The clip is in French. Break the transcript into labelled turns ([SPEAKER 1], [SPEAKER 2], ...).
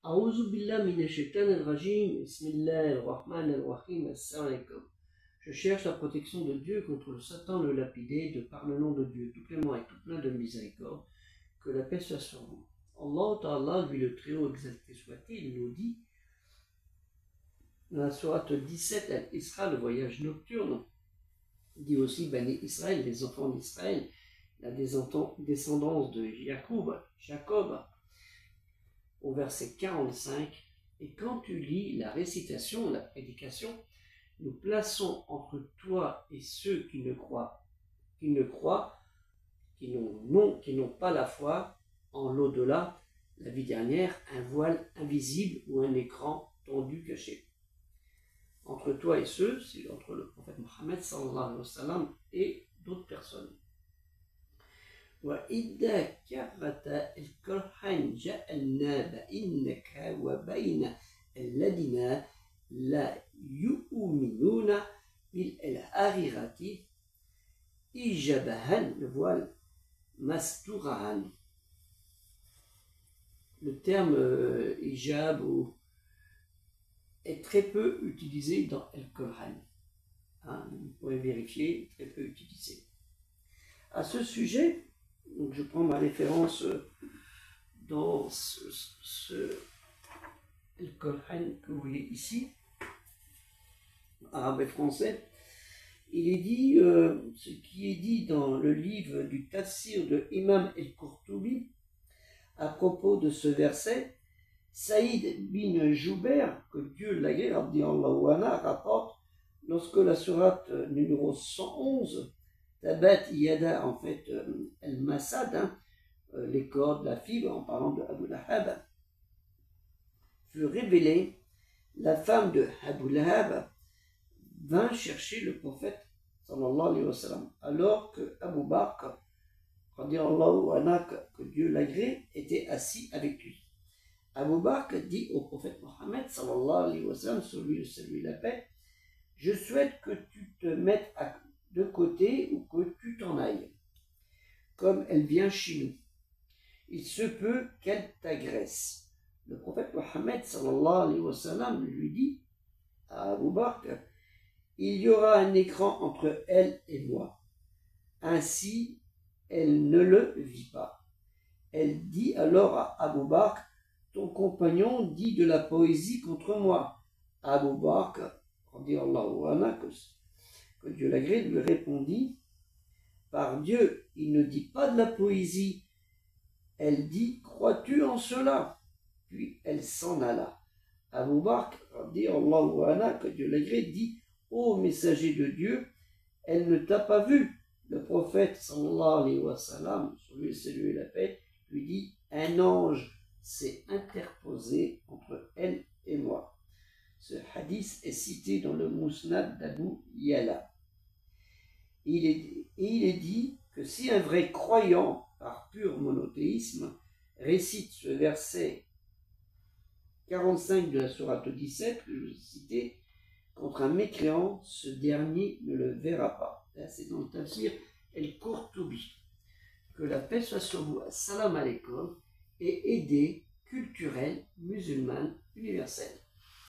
[SPEAKER 1] A'ouzou billah minash shaitanir rajim, bismillahir rahmanir rahim, assalamu alaikum. Je cherche la protection de Dieu contre le Satan le lapidé, de par le nom de Dieu, tout clément et tout plein de miséricorde, que la paix soit sur vous. Allah Ta'ala, lui le Très-Haut exalté soit-il, nous dit, dans la sourate 17, Al-Isra, le voyage nocturne, dit aussi Bani Israël, les enfants d'Israël, la descendance de Jacob, au verset 45, et quand tu lis la récitation, la prédication, nous plaçons entre toi et ceux qui n'ont pas la foi en l'au-delà, la vie dernière, un voile invisible ou un écran tendu caché. Entre toi et ceux, c'est entre le prophète Mohammed sallallahu alayhi wa sallam et d'autres personnes. وَإِذَا كَرَّتَ الْكُرْحَانَ جَعَلْنَا بَيْنَكَ وَبَيْنَ الَّذِينَ لَا يُؤْمِنُونَ بِالْآخِرَةِ حِجَابًا, le voile, مَسْتُورًا. Le terme hijab est très peu utilisé dans Al-Qur'an. Vous pouvez vérifier, très peu utilisé. À ce sujet, donc je prends ma référence dans ce Al-Qur'an que vous voyez ici, arabe et français. Il est dit, ce qui est dit dans le livre du Tafsir de Imam al-Qurtubi à propos de ce verset. Saïd bin Jouber, que Dieu l'agrée, rapporte, lorsque la sourate numéro 111, Tabat Yada, en fait, El-Masad, les cordes, la fibre, en parlant de Abu Lahab, fut révélée, la femme de Abu Lahab vint chercher le prophète, sallallahu alayhi wa sallam, alors que Abu Bakr, que Dieu l'agrée, était assis avec lui. Abu Bakr dit au prophète Mohammed, sallallahu alayhi wa sallam, sur lui le salut et la paix, je souhaite que tu te mettes de côté ou que tu t'en ailles, comme elle vient chez nous. Il se peut qu'elle t'agresse. Le prophète Mohammed, sallallahu alayhi wa sallam, lui dit à Abu Bakr, il y aura un écran entre elle et moi. Ainsi, elle ne le vit pas. Elle dit alors à Abu Bakr, ton compagnon dit de la poésie contre moi. Abu Bakr, que Dieu l'agrée, lui répondit, par Dieu, il ne dit pas de la poésie. Elle dit, crois-tu en cela? Puis elle s'en alla. Abu Bakr, que Dieu l'agrée, dit, ô messager de Dieu, elle ne t'a pas vu. Le prophète, sallallahu alayhi wa sallam, sur lui le salut et la paix, lui dit, un ange s'est interposé entre elle et moi. Ce hadith est cité dans le Musnad d'Abu Yala. Il est dit que si un vrai croyant, par pur monothéisme, récite ce verset 45 de la sourate 17, que je vous ai cité, contre un mécréant, ce dernier ne le verra pas. Là, c'est dans le tafsir El-Qurtubi. Que la paix soit sur vous. Assalamu alaikum. Et aidée culturelle musulmane universelle.